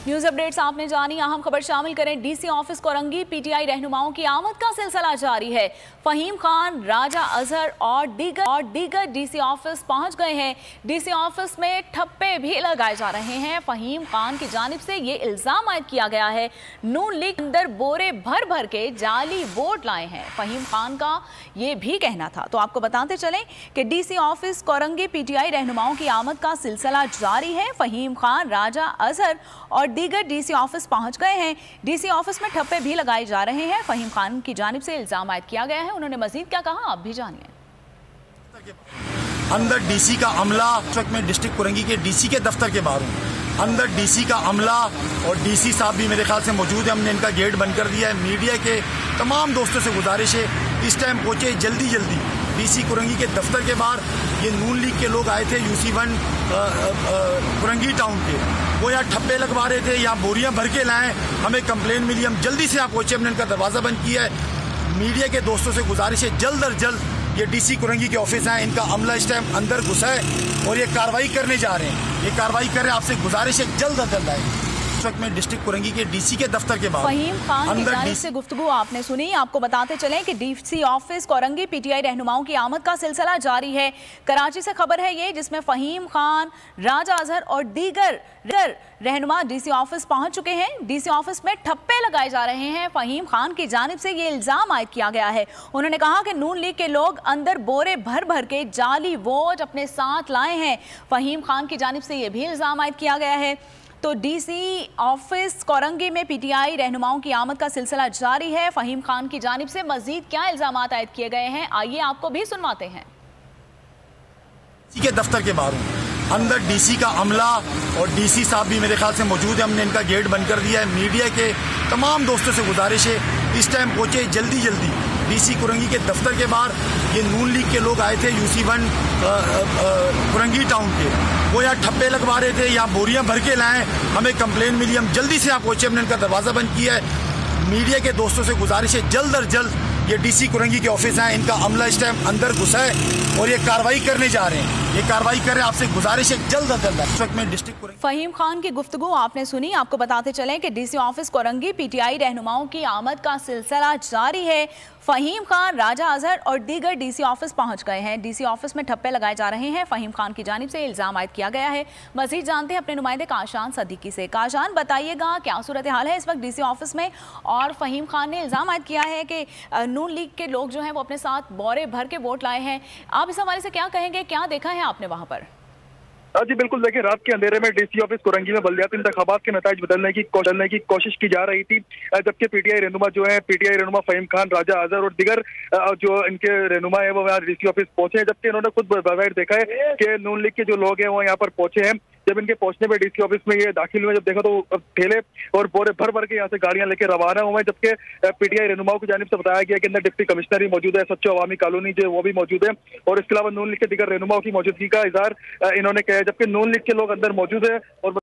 News updates आपने जानी, अहम खबर शामिल करें। डीसी ऑफिस कोरंगी पीटीआई रहनुमाओं की आमद का सिलसिला जारी है। फहीम खान, राजा अजहर और दीगर डीसी ऑफिस पहुंच गए हैं। डीसी ऑफिस में ठप्पे भी लगाए जा रहे हैं। फहीम खान की जानिब से ये इल्जाम आयद किया गया है, नून लीग अंदर बोरे भर भर के जाली वोट लाए हैं। फहीम खान का ये भी कहना था। तो आपको बताते चलें कि डीसी ऑफिस कोरंगी पीटीआई रहनुमाओं की आमद का सिलसिला जारी है। फहीम खान, राजा अजहर और दीगर डीसी ऑफिस पहुंच गए हैं। डीसी ऑफिस में ठप्पे भी लगाए जा रहे हैं। फहीम खान की जानिब से इल्जाम आयद किया गया है। उन्होंने मजीद क्या कहा, आप भी जानिए। अंदर डीसी का अमला, इस वक्त मैं डिस्ट्रिक्ट कोरंगी के डीसी के दफ्तर के बाहर हूँ। अंदर डीसी का अमला और डीसी साहब भी मेरे ख्याल से मौजूद है। हमने इनका गेट बंद कर दिया है। मीडिया के तमाम दोस्तों से गुजारिश है, इस टाइम पहुंचे जल्दी डीसी कोरंगी के दफ्तर के बाहर। ये नून लीग के लोग आए थे UC1 कोरंगी टाउन के, वो यहाँ ठप्पे लगवा रहे थे, यहाँ बोरियां भर के लाए। हमें कंप्लेन मिली, हम जल्दी से यहाँ पहुंचे, हमने इनका दरवाज़ा बंद किया है। मीडिया के दोस्तों से गुजारिश है, जल्द अज जल्द ये डीसी कोरंगी के ऑफिस हैं, इनका अमला इस टाइम अंदर घुसा है और ये कार्रवाई करने जा रहे हैं। ये कार्रवाई कर रहे हैं, आपसे गुजारिश है जल्द अज जल्द आए। इस वक्त मैं डिस्ट्रिक्ट कोरंगी के डीसी के दफ्तर के बाहर। फहीम खान की जानिब से गुफ्तगू आपने सुनी। आपको बताते चलें कि डीसी ऑफिस कोरंगी पीटीआई रहनुमाओं की आमद का सिलसिला जारी है। कराची से खबर है ये, जिसमें फहीम खान, राजा अजहर और दीगर रहनुमा डीसी ऑफिस पहुंच चुके हैं। डीसी ऑफिस में ठप्पे लगाए जा रहे हैं। फहीम खान की जानिब से ये इल्जाम आयद किया गया है। उन्होंने कहा कि नून लीग के लोग अंदर बोरे भर भर के जाली वोट अपने साथ लाए हैं। फहीम खान की जानिब से ये भी इल्जाम आयद किया गया है। तो डीसी ऑफिस कोरंगी में पीटीआई रहनुमाओं की आमद का सिलसिला जारी है। फहीम खान की जानिब से मजीद क्या इल्जाम आयद किए गए हैं, आइए आपको भी सुनवाते हैं। के दफ्तर के बाहर हूँ। अंदर डीसी का अमला और डीसी साहब भी मेरे ख्याल से मौजूद है। हमने इनका गेट बंद कर दिया है। मीडिया के तमाम दोस्तों से गुजारिश है, इस टाइम पहुंचे जल्दी डीसी कोरंगी के दफ्तर के बाहर। ये नून लीग के लोग आए थे UC1 कोरंगी टाउन के, वो यहाँ ठप्पे लगवा रहे थे, यहाँ बोरियां भर के लाए। हमें कंप्लेन मिली, हम जल्दी से यहाँ पहुंचे, हमने इनका दरवाज़ा बंद किया है। मीडिया के दोस्तों से गुजारिश है, जल्द अज जल्द ये डीसी कोरंगी के ऑफिस हैं, इनका अमला इस टाइम अंदर घुसा है और ये कार्रवाई करने जा रहे हैं। ये कार्रवाई कर रहे हैं, आपसे गुजारिश है जल्द अज जल्द। इस वक्त में डिस्ट्रिक्ट फहीम खान की गुफ्तगू आपने सुनी। आपको बताते चलें कि डीसी ऑफिस कोरंगी पीटीआई रहनुमाओं की आमद का सिलसिला जारी है। फहीम खान, राजा अजहर और दीगर डीसी ऑफिस पहुंच गए हैं। डीसी ऑफिस में ठप्पे लगाए जा रहे हैं। फहीम खान की जानिब से इल्जाम आयद किया गया है। मजीद जानते हैं अपने नुमाइंदे काशान सदीकी से। काशान, बताइएगा क्या सूरत हाल है इस वक्त डीसी ऑफिस में? और फहीम खान ने इल्जाम आयद किया है कि नून लीग के लोग जो हैं वो अपने साथ बोरे भर के वोट लाए हैं। आप इस हवाले से क्या कहेंगे, क्या देखा है आपने वहाँ पर? जी बिल्कुल, देखिए रात के अंधेरे में डीसी ऑफिस कोरंगी में बल्दियाती इंतखाबात के नताइज बदलने की कोशिश की जा रही थी, जबकि पीटीआई रहनुमा जो है, पीटीआई रहनुमा फहीम खान, राजा अजहर और दिगर जो इनके रहनुमा है वो यहाँ डीसी ऑफिस पहुंचे हैं। जबकि इन्होंने खुद बाहर देखा है कि नून लीग के जो लोग हैं वो यहाँ पर पहुंचे हैं। जब इनके पहुंचने पर डीसी ऑफिस में ये दाखिल हुए, जब देखा तो ठेले और बोरे भर भर के यहाँ से गाड़ियां लेकर रवाना हुए। जबकि पीटीआई रहनुमाओं की जानिब से बताया गया कि अंदर डिप्टी कमिश्नर ही मौजूद है, सच्चो अवामी कॉलोनी जो वो भी मौजूद है, और इसके अलावा नून लीग के दिगर रहनुमाओं की मौजूदगी का इजहार इन्होंने किया है। जबकि नून लीग के लोग अंदर मौजूद है और